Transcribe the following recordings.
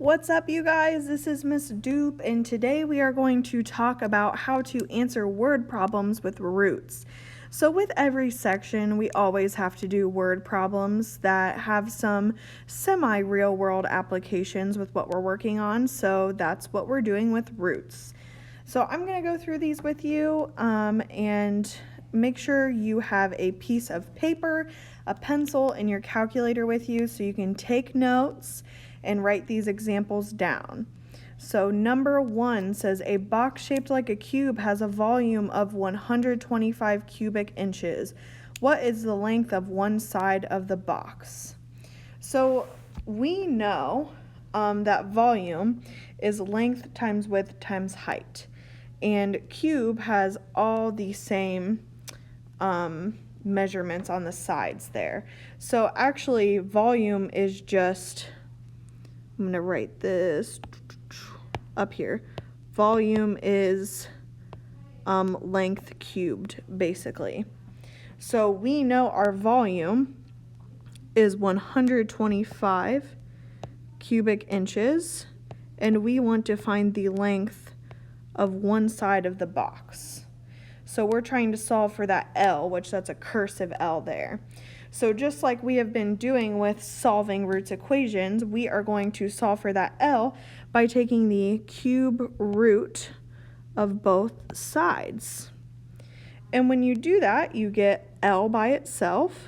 What's up, you guys? This is Miss Dupe, and today we are going to talk about how to answer word problems with roots. So with every section, we always have to do word problems that have some semi-real world applications with what we're working on, so that's what we're doing with roots. So I'm going to go through these with you, and make sure you have a piece of paper, a pencil, and your calculator with you so you can take notes and write these examples down. So number 1 says a box shaped like a cube has a volume of 125 cubic inches. What is the length of one side of the box? So we know that volume is length times width times height. And cube has all the same measurements on the sides there. So actually volume is just, I'm going to write this up here. Volume is length cubed, basically. So we know our volume is 125 cubic inches, and we want to find the length of one side of the box. So we're trying to solve for that L, which that's a cursive L there. So just like we have been doing with solving roots equations, we are going to solve for that L by taking the cube root of both sides. And when you do that, you get L by itself,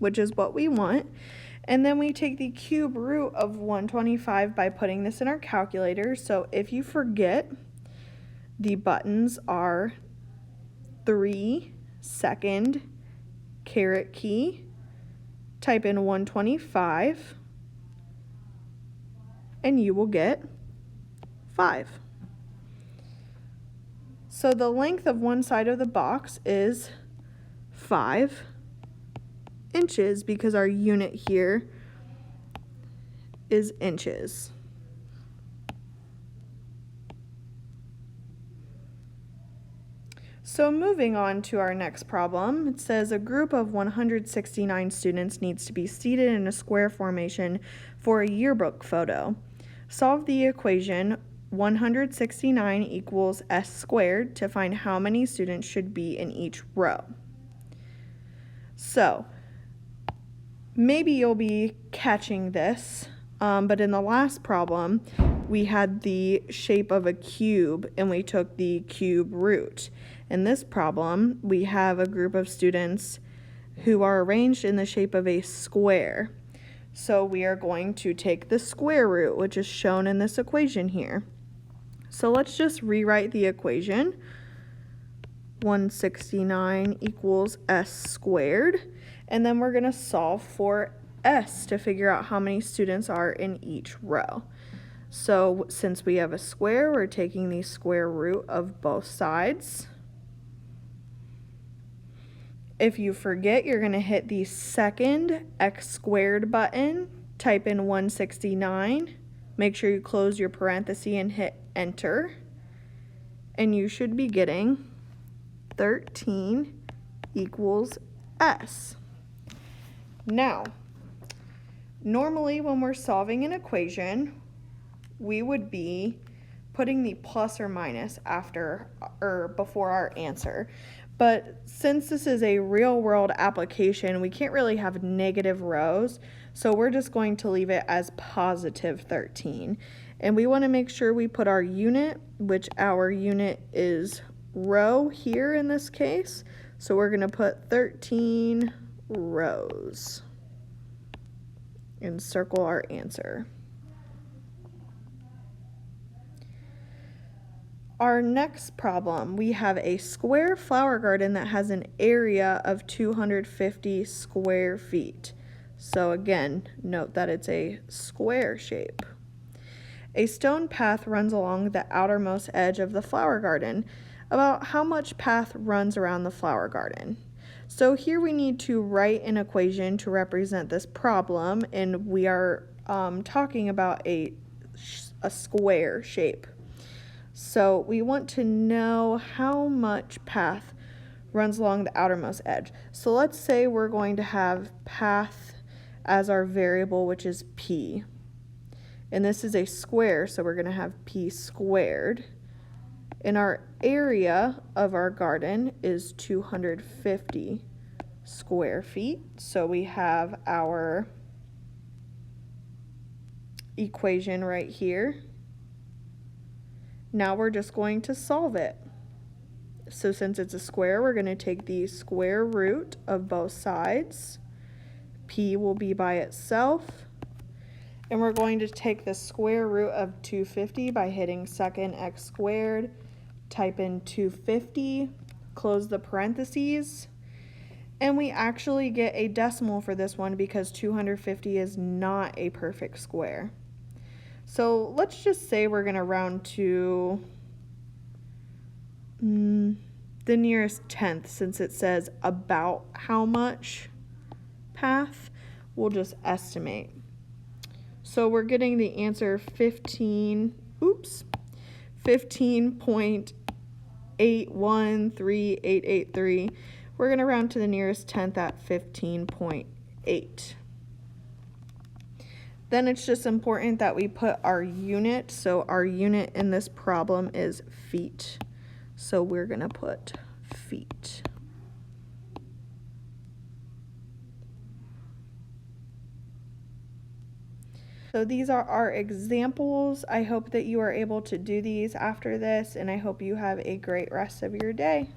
which is what we want. And then we take the cube root of 125 by putting this in our calculator. So if you forget, the buttons are 3-second caret key, type in 125, and you will get 5. So the length of one side of the box is 5 inches because our unit here is inches. So moving on to our next problem, it says a group of 169 students needs to be seated in a square formation for a yearbook photo. Solve the equation 169 equals s squared to find how many students should be in each row. So maybe you'll be catching this, but in the last problem, we had the shape of a cube and we took the cube root. In this problem, we have a group of students who are arranged in the shape of a square. So we are going to take the square root, which is shown in this equation here. So let's just rewrite the equation. 169 equals s squared. And then we're going to solve for s to figure out how many students are in each row. So since we have a square, we're taking the square root of both sides. If you forget, you're going to hit the second x squared button, type in 169, make sure you close your parenthesis and hit enter, and you should be getting 13 equals s. Now, normally when we're solving an equation, we would be putting the plus or minus after or before our answer. But since this is a real world application, we can't really have negative rows, so we're just going to leave it as positive 13. And we want to make sure we put our unit, which our unit is row here in this case, so we're going to put 13 rows and circle our answer. Our next problem, we have a square flower garden that has an area of 250 square feet. So again, note that it's a square shape. A stone path runs along the outermost edge of the flower garden. About how much path runs around the flower garden? So here we need to write an equation to represent this problem, and we are talking about a square shape. So we want to know how much path runs along the outermost edge. So let's say we're going to have path as our variable, which is p. And this is a square, so we're going to have P squared. And our area of our garden is 250 square feet. So we have our equation right here. Now we're just going to solve it. So since it's a square, we're going to take the square root of both sides. P will be by itself. And we're going to take the square root of 250 by hitting second x squared. Type in 250, close the parentheses. And we actually get a decimal for this one because 250 is not a perfect square. So let's just say we're going to round to the nearest tenth, since it says about how much path. We'll just estimate. So we're getting the answer 15.813883. We're going to round to the nearest tenth at 15.8. Then it's just important that we put our unit. So our unit in this problem is feet. So we're going to put feet. So these are our examples. I hope that you are able to do these after this, and I hope you have a great rest of your day.